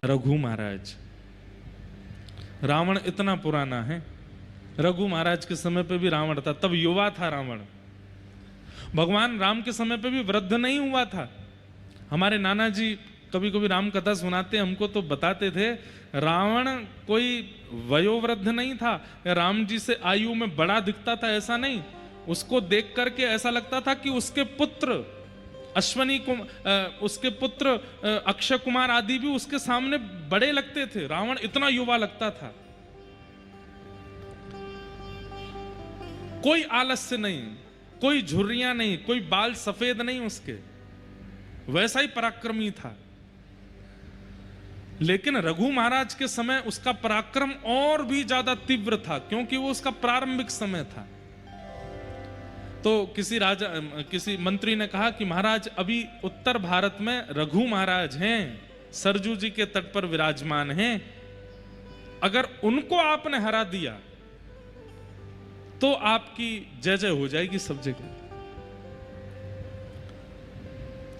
रघु महाराज। रावण इतना पुराना है, रघु महाराज के समय पे भी रावण था, तब युवा था रावण। भगवान राम के समय पे भी वृद्ध नहीं हुआ था। हमारे नाना जी कभी कभी राम कथा सुनाते हमको तो बताते थे, रावण कोई वयोवृद्ध नहीं था, राम जी से आयु में बड़ा दिखता था ऐसा नहीं, उसको देख करके ऐसा लगता था कि उसके पुत्र उसके पुत्र अक्षय कुमार आदि भी उसके सामने बड़े लगते थे। रावण इतना युवा लगता था, कोई आलस्य नहीं, कोई झुर्रियां नहीं, कोई बाल सफेद नहीं उसके, वैसा ही पराक्रमी था। लेकिन रघु महाराज के समय उसका पराक्रम और भी ज्यादा तीव्र था, क्योंकि वो उसका प्रारंभिक समय था। तो किसी मंत्री ने कहा कि महाराज अभी उत्तर भारत में रघु महाराज हैं, सरजू जी के तट पर विराजमान हैं, अगर उनको आपने हरा दिया तो आपकी जय जय हो जाएगी सब जगह।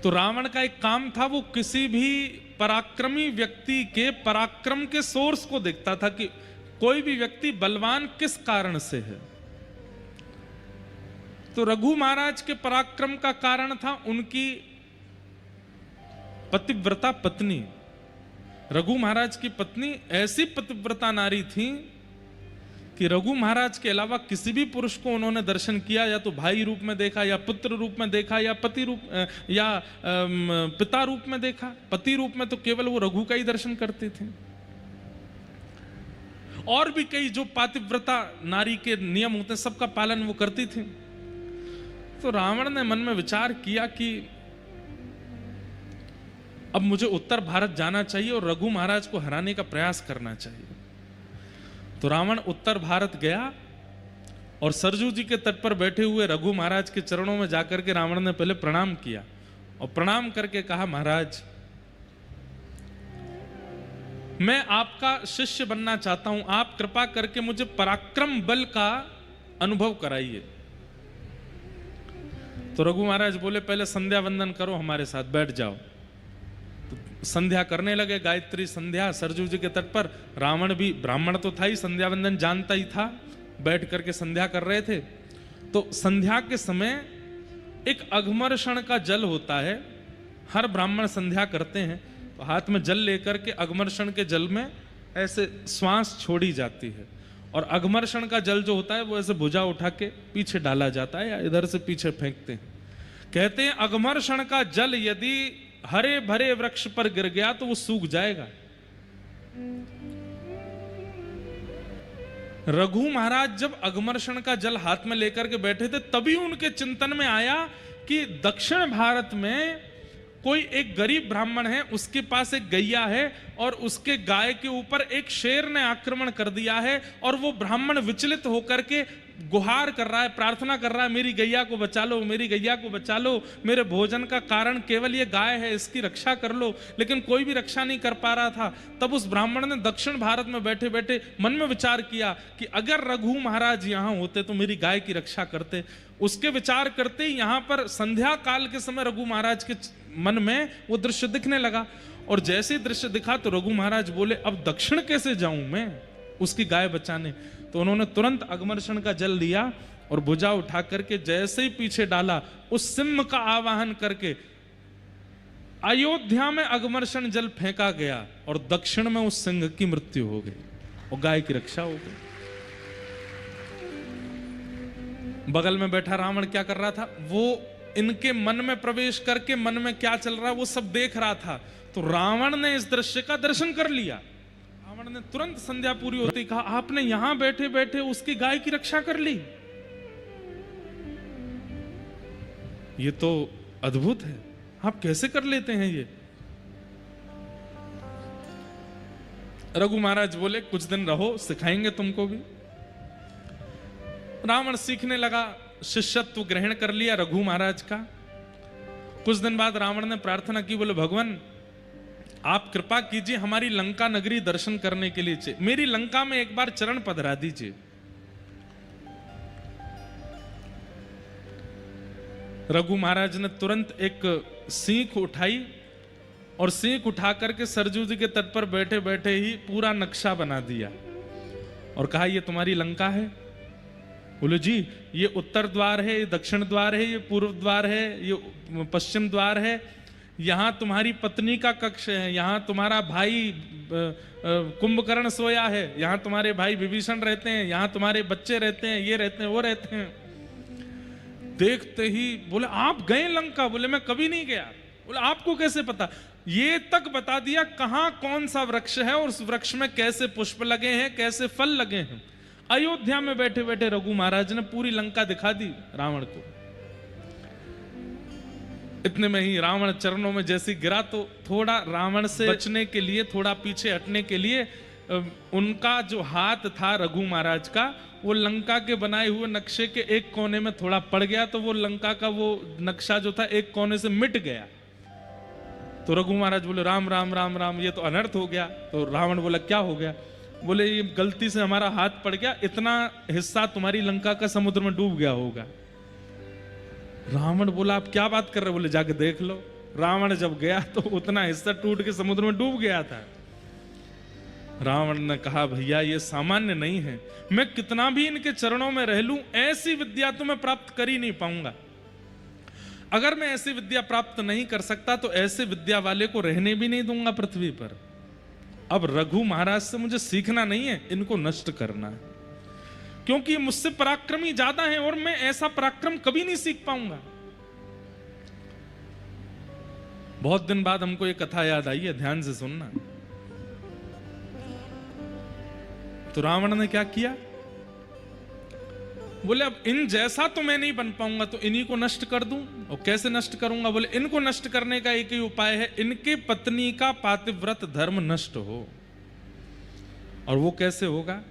तो रावण का एक काम था, वो किसी भी पराक्रमी व्यक्ति के पराक्रम के सोर्स को देखता था कि कोई भी व्यक्ति बलवान किस कारण से है। तो रघु महाराज के पराक्रम का कारण था उनकी पतिव्रता पत्नी। रघु महाराज की पत्नी ऐसी पतिव्रता नारी थी कि रघु महाराज के अलावा किसी भी पुरुष को उन्होंने दर्शन किया, या तो भाई रूप में देखा, या पुत्र रूप में देखा, या पति रूप या पिता रूप में देखा। पति रूप में तो केवल वो रघु का ही दर्शन करते थे। और भी कई जो पातिव्रता नारी के नियम होते हैं सबका पालन वो करती थी। तो रावण ने मन में विचार किया कि अब मुझे उत्तर भारत जाना चाहिए और रघु महाराज को हराने का प्रयास करना चाहिए। तो रावण उत्तर भारत गया और सरजू जी के तट पर बैठे हुए रघु महाराज के चरणों में जाकर के रावण ने पहले प्रणाम किया और प्रणाम करके कहा, महाराज मैं आपका शिष्य बनना चाहता हूं, आप कृपा करके मुझे पराक्रम बल का अनुभव कराइए। तो रघु महाराज बोले, पहले संध्या वंदन करो, हमारे साथ बैठ जाओ। तो संध्या करने लगे, गायत्री संध्या सरजू जी के तट पर। रावण भी ब्राह्मण तो था ही, संध्या वंदन जानता ही था, बैठ करके संध्या कर रहे थे। तो संध्या के समय एक अघमर्षण का जल होता है, हर ब्राह्मण संध्या करते हैं तो हाथ में जल लेकर के अघमर्षण के जल में ऐसे श्वास छोड़ी जाती है, और अघमर्षण का जल जो होता है वो ऐसे भुजा उठा के पीछे डाला जाता है या इधर से पीछे फेंकते हैं। कहते हैं अघमर्षण का जल यदि हरे भरे वृक्ष पर गिर गया तो वो सूख जाएगा। रघु महाराज जब अघमर्षण का जल हाथ में लेकर के बैठे थे तभी उनके चिंतन में आया कि दक्षिण भारत में कोई एक गरीब ब्राह्मण है, उसके पास एक गैया है और उसके गाय के ऊपर एक शेर ने आक्रमण कर दिया है, और वो ब्राह्मण विचलित होकर के गुहार कर रहा है, प्रार्थना कर रहा है, मेरी गैया को बचा लो, मेरी गैया को बचा लो, मेरे भोजन का कारण केवल ये गाय है, इसकी रक्षा कर लो। लेकिन कोई भी रक्षा नहीं कर पा रहा था। तब उस ब्राह्मण ने दक्षिण भारत में बैठे बैठे मन में विचार किया कि अगर रघु महाराज यहाँ होते तो मेरी गाय की रक्षा करते। उसके विचार करते ही यहाँ पर संध्या काल के समय रघु महाराज के मन में वो दृश्य दिखने लगा, और जैसे दृश्य दिखा तो रघु महाराज बोले, अब दक्षिण कैसे जाऊं मैं उसकी गाय बचाने। तो उन्होंने तुरंत अघमर्षण का जल लिया और भुजा उठा करके जैसे ही पीछे डाला, उस सिंह का आवाहन करके अयोध्या में अघमर्षण जल फेंका गया और दक्षिण में उस सिंह की मृत्यु हो गई और गाय की रक्षा हो गई। बगल में बैठा रावण क्या कर रहा था, वो इनके मन में प्रवेश करके मन में क्या चल रहा है वो सब देख रहा था। तो रावण ने इस दृश्य का दर्शन कर लिया। रावण ने तुरंत संध्या पूरी होती कहा, आपने यहां बैठे बैठे उसकी गाय की रक्षा कर ली, ये तो अद्भुत है, आप कैसे कर लेते हैं ये। रघु महाराज बोले, कुछ दिन रहो, सिखाएंगे तुमको भी। रावण सीखने लगा, शिष्यत्व ग्रहण कर लिया रघु महाराज का। कुछ दिन बाद रावण ने प्रार्थना की, बोले भगवान आप कृपा कीजिए, हमारी लंका नगरी दर्शन करने के लिए मेरी लंका में एक बार चरण पधरा दीजिए। रघु महाराज ने तुरंत एक सीख उठाई और सींग उठा करके सरजू जी के तट पर बैठे बैठे ही पूरा नक्शा बना दिया और कहा ये तुम्हारी लंका है। बोले जी ये उत्तर द्वार है, ये दक्षिण द्वार है, ये पूर्व द्वार है, ये पश्चिम द्वार है, यहाँ तुम्हारी पत्नी का कक्ष है, यहाँ तुम्हारा भाई कुंभकर्ण सोया है, यहाँ तुम्हारे भाई विभीषण रहते हैं, यहाँ तुम्हारे बच्चे रहते हैं, ये रहते हैं, वो रहते हैं। देखते ही बोले आप गए लंका? बोले मैं कभी नहीं गया। बोले आपको कैसे पता? ये तक बता दिया कहाँ कौन सा वृक्ष है और उस वृक्ष में कैसे पुष्प लगे हैं, कैसे फल लगे हैं। अयोध्या में बैठे बैठे रघु महाराज ने पूरी लंका दिखा दी रावण को। इतने में ही रावण चरणों में जैसे गिरा तो थोड़ा रावण से बचने के लिए, थोड़ा पीछे हटने के लिए उनका जो हाथ था रघु महाराज का, वो लंका के बनाए हुए नक्शे के एक कोने में थोड़ा पड़ गया, तो वो लंका का वो नक्शा जो था एक कोने से मिट गया। तो रघु महाराज बोले राम राम राम राम, ये तो अनर्थ हो गया। तो रावण बोला क्या हो गया? बोले ये गलती से हमारा हाथ पड़ गया, इतना हिस्सा तुम्हारी लंका का समुद्र में डूब गया होगा। रावण बोला आप क्या बात कर रहे? बोले जाके देख लो। रावण जब गया तो उतना हिस्सा टूट के समुद्र में डूब गया था। रावण ने कहा भैया ये सामान्य नहीं है, मैं कितना भी इनके चरणों में रह लूं ऐसी विद्या तो मैं प्राप्त कर ही नहीं पाऊंगा। अगर मैं ऐसी विद्या प्राप्त नहीं कर सकता तो ऐसे विद्या वाले को रहने भी नहीं दूंगा पृथ्वी पर। अब रघु महाराज से मुझे सीखना नहीं है, इनको नष्ट करना है, क्योंकि ये मुझसे पराक्रमी ज्यादा है और मैं ऐसा पराक्रम कभी नहीं सीख पाऊंगा। बहुत दिन बाद हमको ये कथा याद आई है, ध्यान से सुनना। तो रावण ने क्या किया? बोले अब इन जैसा तो मैं नहीं बन पाऊंगा, तो इन्हीं को नष्ट कर दूं। और कैसे नष्ट करूंगा? बोले इनको नष्ट करने का एक ही उपाय है, इनके पत्नी का पातिव्रत धर्म नष्ट हो। और वो कैसे होगा?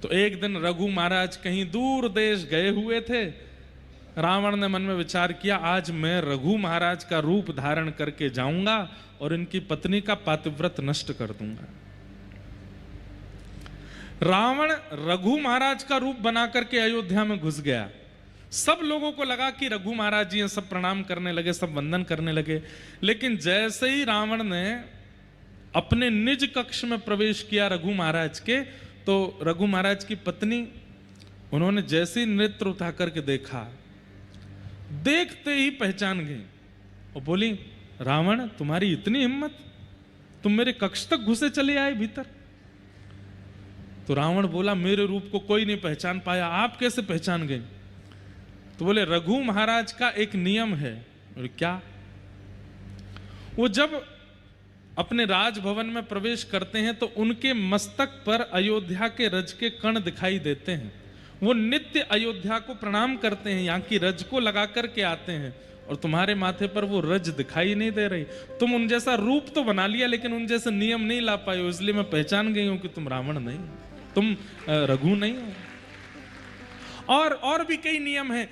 तो एक दिन रघु महाराज कहीं दूर देश गए हुए थे। रावण ने मन में विचार किया आज मैं रघु महाराज का रूप धारण करके जाऊंगा और इनकी पत्नी का पातिव्रत नष्ट कर दूंगा। रावण रघु महाराज का रूप बना करके अयोध्या में घुस गया। सब लोगों को लगा कि रघु महाराज जी हैं, सब प्रणाम करने लगे, सब वंदन करने लगे। लेकिन जैसे ही रावण ने अपने निज कक्ष में प्रवेश किया रघु महाराज के, तो रघु महाराज की पत्नी, उन्होंने जैसे ही नेत्र उठा करके देखा, देखते ही पहचान गई और बोली रावण तुम्हारी इतनी हिम्मत, तुम मेरे कक्ष तक घुसे चले आए भीतर। तो रावण बोला मेरे रूप को कोई नहीं पहचान पाया, आप कैसे पहचान गए? तो बोले रघु महाराज का एक नियम है। बोले क्या? वो जब अपने राजभवन में प्रवेश करते हैं तो उनके मस्तक पर अयोध्या के रज के कण दिखाई देते हैं। वो नित्य अयोध्या को प्रणाम करते हैं, यहाँ की रज को लगा करके आते हैं, और तुम्हारे माथे पर वो रज दिखाई नहीं दे रही। तुम उन जैसा रूप तो बना लिया लेकिन उन जैसे नियम नहीं ला पाए हो, इसलिए मैं पहचान गई हूं कि तुम रावण नहीं, तुम रघु नहीं हो। और भी कई नियम हैं।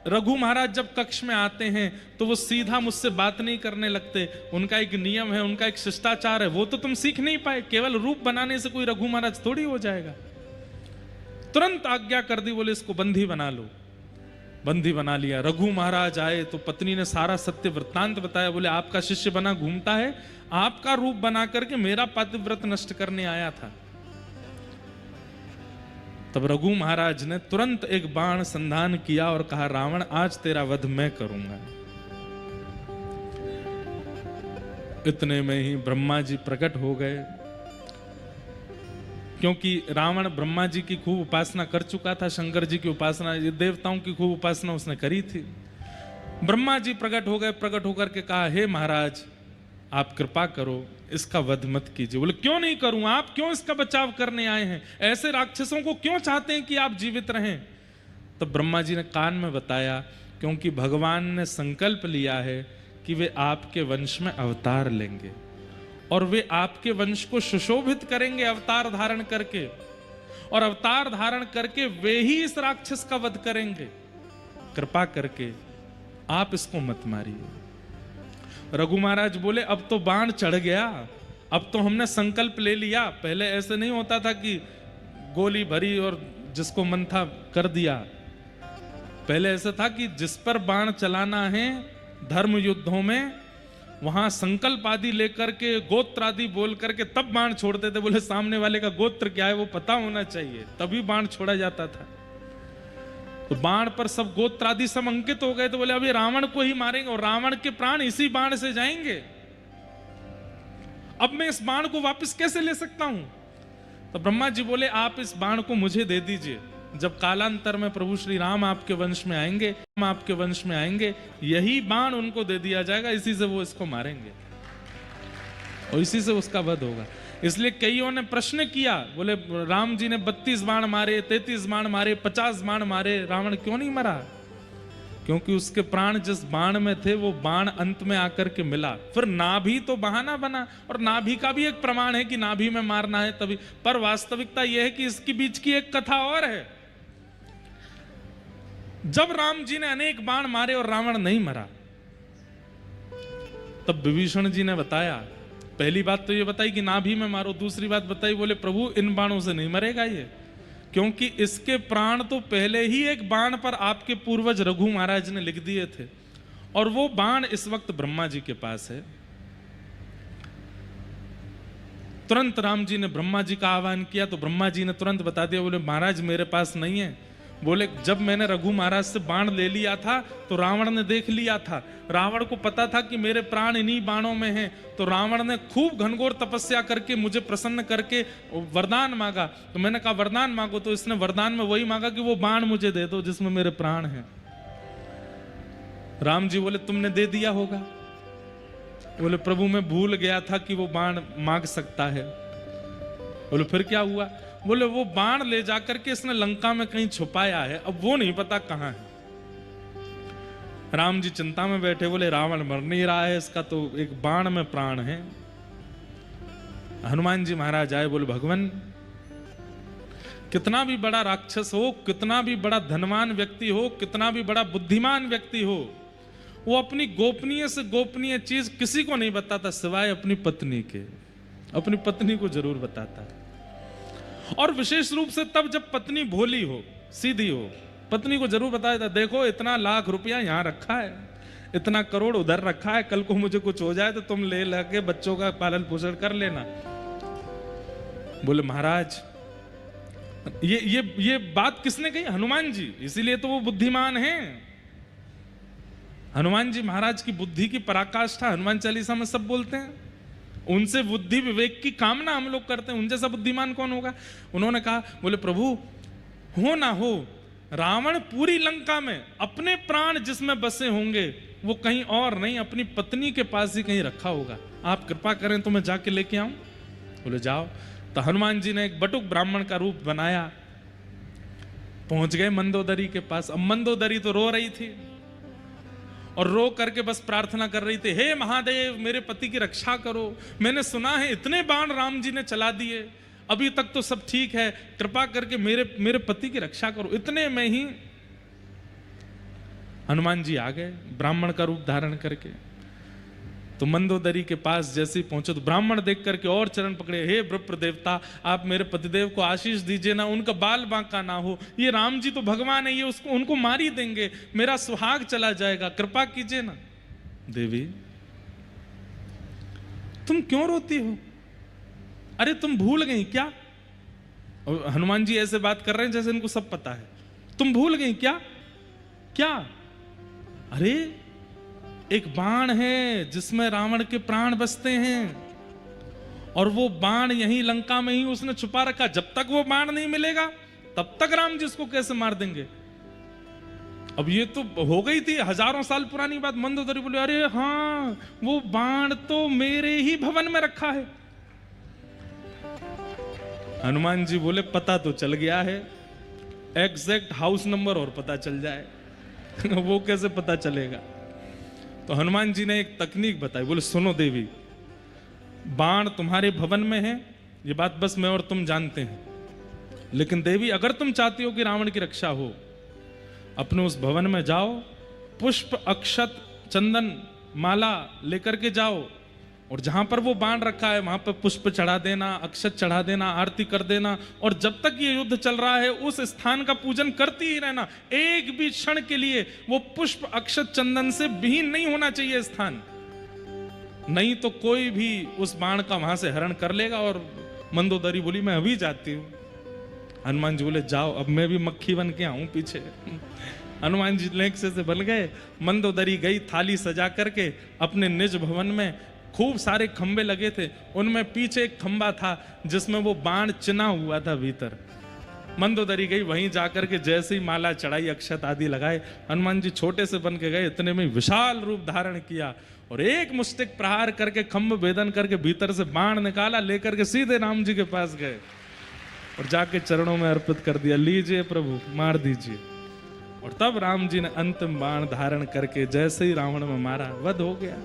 रघु महाराज जब कक्ष में आते हैं तो वो सीधा मुझसे बात नहीं करने लगते, उनका एक नियम है, उनका एक शिष्टाचार है, वो तो तुम सीख नहीं पाए। केवल रूप बनाने से कोई रघु महाराज थोड़ी हो जाएगा। तुरंत आज्ञा कर दी, बोले इसको बंदी बना लो। बंदी बना लिया। रघु महाराज आए तो पत्नी ने सारा सत्य वृत्तांत बताया। बोले आपका शिष्य बना घूमता है, आपका रूप बना करके मेरा पातिव्रत नष्ट करने आया था। तब रघु महाराज ने तुरंत एक बाण संधान किया और कहा रावण आज तेरा वध मैं करूंगा। इतने में ही ब्रह्मा जी प्रकट हो गए, क्योंकि रावण ब्रह्मा जी की खूब उपासना कर चुका था, शंकर जी की उपासना, देवताओं की खूब उपासना उसने करी थी। ब्रह्मा जी प्रकट हो गए, प्रकट होकर के कहा हे महाराज आप कृपा करो, इसका वध मत कीजिए। बोले क्यों नहीं करूं, आप क्यों इसका बचाव करने आए हैं, ऐसे राक्षसों को क्यों चाहते हैं कि आप जीवित रहें? तो ब्रह्मा जी ने कान में बताया क्योंकि भगवान ने संकल्प लिया है कि वे आपके वंश में अवतार लेंगे और वे आपके वंश को सुशोभित करेंगे अवतार धारण करके, और अवतार धारण करके वे ही इस राक्षस का वध करेंगे। कृपा करके आप इसको मत मारिए। रघु महाराज बोले अब तो बाण चढ़ गया, अब तो हमने संकल्प ले लिया। पहले ऐसे नहीं होता था कि गोली भरी और जिसको मन था कर दिया। पहले ऐसा था कि जिस पर बाण चलाना है धर्म युद्धों में वहां संकल्प आदि लेकर के, गोत्र आदि बोल करके तब बाण छोड़ते थे। बोले सामने वाले का गोत्र क्या है वो पता होना चाहिए, तभी बाण छोड़ा जाता था। तो बाण पर सब गोत्र आदि सब अंकित हो गए। तो बोले अभी रावण को ही मारेंगे और रावण के प्राण इसी बाण से जाएंगे। अब मैं इस बाण को वापस कैसे ले सकता हूं? तो ब्रह्मा जी बोले आप इस बाण को मुझे दे दीजिए। जब कालांतर में प्रभु श्री राम आपके वंश में आएंगे, यही बाण उनको दे दिया जाएगा, इसी से वो इसको मारेंगे और इसी से उसका वध होगा। इसलिए कईयों ने प्रश्न किया, बोले राम जी ने 32 बाण मारे, 33 बाण मारे, 50 बाण मारे, रावण क्यों नहीं मरा? क्योंकि उसके प्राण जिस बाण में थे वो बाण अंत में आकर के मिला। फिर नाभि तो बहाना बना, और नाभि का भी एक प्रमाण है कि नाभि में मारना है तभी, पर वास्तविकता यह है कि इसके बीच की एक कथा और है। जब राम जी ने अनेक बाण मारे और रावण नहीं मरा, तब विभीषण जी ने बताया, पहली बात तो ये बताई कि नाभि में मारो, दूसरी बात बताई, बोले प्रभु इन बाणों से नहीं मरेगा ये, क्योंकि इसके प्राण तो पहले ही एक बाण पर आपके पूर्वज रघु महाराज ने लिख दिए थे, और वो बाण इस वक्त ब्रह्मा जी के पास है। तुरंत राम जी ने ब्रह्मा जी का आह्वान किया तो ब्रह्मा जी ने तुरंत बता दिया, बोले महाराज मेरे पास नहीं है। बोले जब मैंने रघु महाराज से बाण ले लिया था तो रावण ने देख लिया था, रावण को पता था कि मेरे प्राण इन्हीं बाणों में हैं, तो रावण ने खूब घनघोर तपस्या करके मुझे प्रसन्न करके वरदान मांगा। तो मैंने कहा वरदान मांगो, तो इसने वरदान में वही मांगा कि वो बाण मुझे दे दो जिसमें मेरे प्राण हैं। राम जी बोले तुमने दे दिया होगा। बोले प्रभु मैं भूल गया था कि वो बाण मांग सकता है। बोले फिर क्या हुआ? बोले वो बाण ले जाकर के इसने लंका में कहीं छुपाया है, अब वो नहीं पता कहां है। राम जी चिंता में बैठे, बोले रावण मर नहीं रहा है, इसका तो एक बाण में प्राण है। हनुमान जी महाराज आए, बोले भगवान कितना भी बड़ा राक्षस हो, कितना भी बड़ा धनवान व्यक्ति हो, कितना भी बड़ा बुद्धिमान व्यक्ति हो, वो अपनी गोपनीय से गोपनीय चीज किसी को नहीं बताता सिवाय अपनी पत्नी के। अपनी पत्नी को जरूर बताता है, और विशेष रूप से तब जब पत्नी भोली हो, सीधी हो, पत्नी को जरूर बताया था, देखो इतना लाख रुपया यहाँ रखा है, इतना करोड़ उधर रखा है, कल को मुझे कुछ हो जाए तो तुम ले लगे बच्चों का पालन पोषण कर लेना। बोले महाराज ये बात किसने कही? हनुमान जी, इसीलिए तो वो बुद्धिमान हैं। हनुमान जी महाराज की बुद्धि की पराकाष्ठा हनुमान चालीसा में सब बोलते हैं। उनसे बुद्धि विवेक की कामना हम लोग करते हैं, उन जैसा बुद्धिमान कौन होगा? उन्होंने कहा, बोले प्रभु हो ना हो, रावण पूरी लंका में अपने प्राण जिसमें बसे होंगे वो कहीं और नहीं, अपनी पत्नी के पास ही कहीं रखा होगा, आप कृपा करें तो मैं जाके लेके आऊं। बोले जाओ। तो हनुमान जी ने एक बटुक ब्राह्मण का रूप बनाया, पहुंच गए मंदोदरी के पास। अब मंदोदरी तो रो रही थी और रो करके बस प्रार्थना कर रही थी, हे महादेव मेरे पति की रक्षा करो, मैंने सुना है इतने बाण राम जी ने चला दिए, अभी तक तो सब ठीक है, कृपा करके मेरे पति की रक्षा करो। इतने में ही हनुमान जी आ गए ब्राह्मण का रूप धारण करके। तो मंदोदरी के पास जैसे ही पहुंचे तो ब्राह्मण देख करके और चरण पकड़े, हे विप्र देवता आप मेरे पतिदेव को आशीष दीजिए ना, उनका बाल बांका ना हो, ये राम जी तो भगवान है, ये उनको मार ही देंगे, मेरा सुहाग चला जाएगा, कृपा कीजिए ना। देवी तुम क्यों रोती हो? अरे तुम भूल गई क्या? और हनुमान जी ऐसे बात कर रहे हैं जैसे इनको सब पता है। तुम भूल गई क्या? क्या? अरे एक बाण है जिसमें रावण के प्राण बसते हैं, और वो बाण यहीं लंका में ही उसने छुपा रखा, जब तक वो बाण नहीं मिलेगा तब तक राम जी उसको कैसे मार देंगे? अब ये तो हो गई थी हजारों साल पुरानी बात। मंदोदरी बोले, अरे हाँ वो बाण तो मेरे ही भवन में रखा है। हनुमान जी बोले पता तो चल गया है, एग्जैक्ट हाउस नंबर और पता चल जाए वो कैसे पता चलेगा? तो हनुमान जी ने एक तकनीक बताई, बोले सुनो देवी, बाण तुम्हारे भवन में है, ये बात बस मैं और तुम जानते हैं, लेकिन देवी अगर तुम चाहती हो कि रावण की रक्षा हो, अपने उस भवन में जाओ, पुष्प अक्षत चंदन माला लेकर के जाओ, और जहां पर वो बाण रखा है वहां पर पुष्प चढ़ा देना, अक्षत चढ़ा देना, आरती कर देना, और जब तक ये युद्ध चल रहा है उस स्थान का पूजन करती ही रहना। एक भी क्षण के लिए वो पुष्प अक्षत चंदन से विहीन नहीं होना चाहिए स्थान। नहीं तो कोई भी उस बाण का वहां से हरण कर लेगा। और मंदोदरी बोली मैं अभी जाती हूँ। हनुमान जी बोले जाओ, अब मैं भी मक्खी बन के आऊं पीछे। हनुमान जी लेक्स से बन गए। मंदोदरी गई थाली सजा करके अपने निज भवन में। खूब सारे खंबे लगे थे, उनमें पीछे एक खंबा था जिसमें वो बाण चिना हुआ था भीतर। मंदोदरी गई, वहीं जाकर के जैसे ही माला चढ़ाई, अक्षत आदि लगाए, हनुमान जी छोटे से बन के गए, इतने में विशाल रूप धारण किया और एक मुष्टिक प्रहार करके खंभ भेदन करके भीतर से बाण निकाला, लेकर के सीधे राम जी के पास गए और जाके चरणों में अर्पित कर दिया, लीजिए प्रभु मार दीजिए। और तब राम जी ने अंतिम बाण धारण करके जैसे ही रावण में मारा, वध हो गया।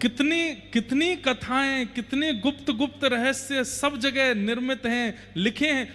कितनी कितनी कथाएं, कितने गुप्त गुप्त रहस्य सब जगह निर्मित हैं, लिखे हैं।